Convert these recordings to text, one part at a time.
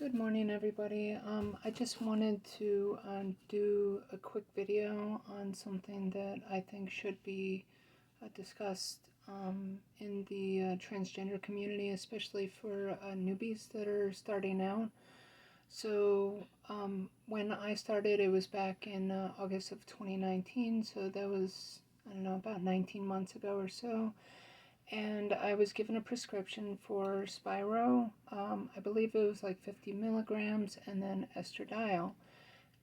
Good morning, everybody. I just wanted to do a quick video on something that I think should be discussed in the transgender community, especially for newbies that are starting out. So, when I started, it was back in August of 2019, so that was, I don't know, about 19 months ago or so, and I was given a prescription for Spiro. I believe it was like 50 milligrams, and then estradiol,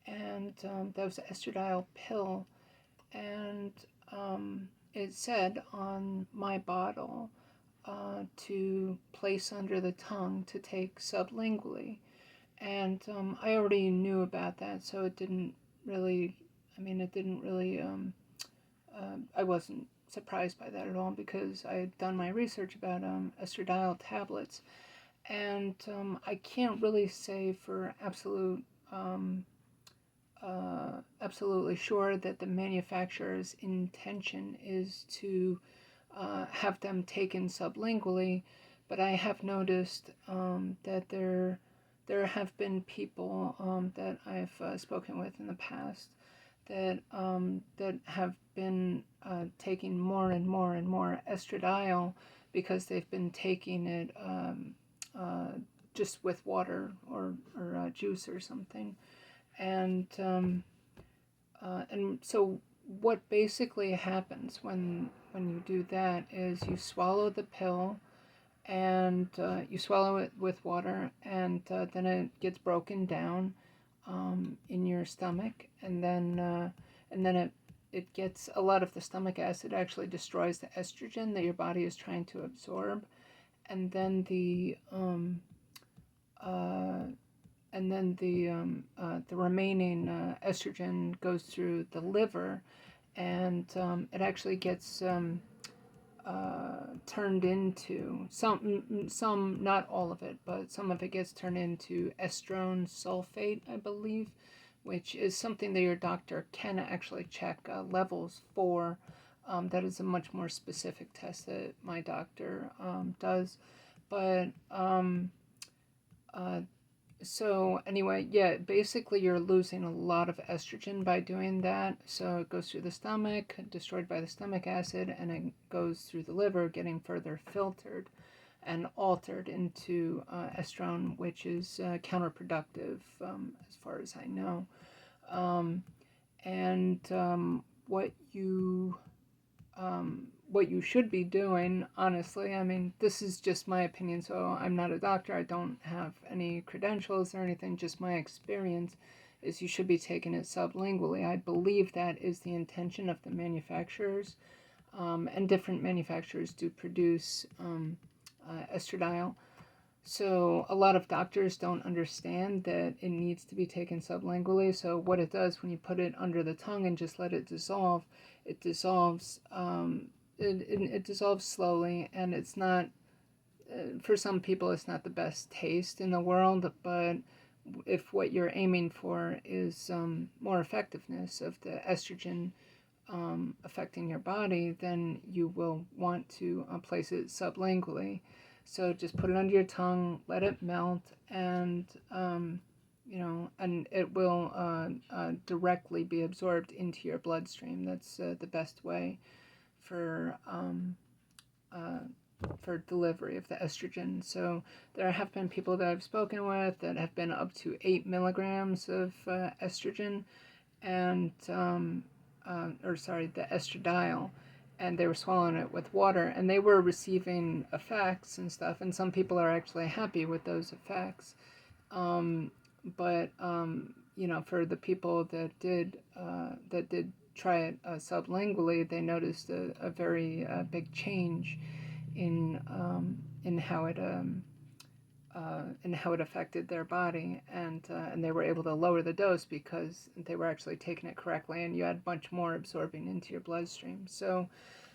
and that was an estradiol pill. And it said on my bottle to place under the tongue to take sublingually, and I already knew about that, so it didn't really. I mean, it didn't really. I wasn't surprised by that at all because I had done my research about estradiol tablets, and I can't really say for absolutely sure that the manufacturer's intention is to have them taken sublingually, but I have noticed that there have been people that I've spoken with in the past that have been taking more and more and more estradiol because they've been taking it just with water or juice or something, and so what basically happens when you do that is you swallow the pill, and you swallow it with water, and then it gets broken down in your stomach, and then it gets a lot of the stomach acid actually destroys the estrogen that your body is trying to absorb, and then the remaining estrogen goes through the liver, and it actually gets turned into some, not all of it, but some of it gets turned into estrone sulfate, I believe, which is something that your doctor can actually check levels for. That is a much more specific test that my doctor does. But so anyway, yeah, basically you're losing a lot of estrogen by doing that. So it goes through the stomach, destroyed by the stomach acid, and it goes through the liver, getting further filtered and altered into estrone, which is counterproductive as far as I know. And what you should be doing, honestly, I mean, this is just my opinion, so I'm not a doctor, I don't have any credentials or anything, just my experience, is you should be taking it sublingually. I believe that is the intention of the manufacturers, and different manufacturers do produce estradiol. So a lot of doctors don't understand that it needs to be taken sublingually. So what it does when you put it under the tongue and just let it dissolve, it dissolves. It dissolves slowly, and it's not. For some people, it's not the best taste in the world. But if what you're aiming for is more effectiveness of the estrogen affecting your body, then you will want to place it sublingually. So just put it under your tongue, let it melt, and and it will directly be absorbed into your bloodstream. That's the best way for delivery of the estrogen. So there have been people that I've spoken with that have been up to 8 milligrams of estrogen, and the estradiol, and they were swallowing it with water, and they were receiving effects and stuff, and some people are actually happy with those effects. But for the people that did try it sublingually, they noticed a very big change in how it and how it affected their body, and they were able to lower the dose because they were actually taking it correctly, and you had much more absorbing into your bloodstream. So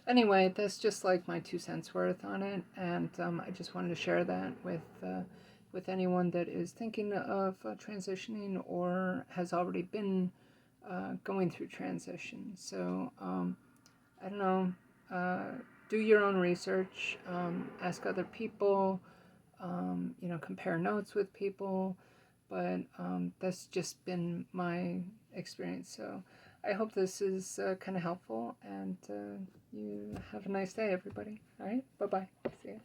anyway, that's just like my 2 cents worth on it, and I just wanted to share that with anyone that is thinking of transitioning or has already been going through transition. So I don't know, do your own research, ask other people, compare notes with people, but that's just been my experience. So I hope this is kind of helpful, and you have a nice day, everybody. All right, bye-bye. See ya.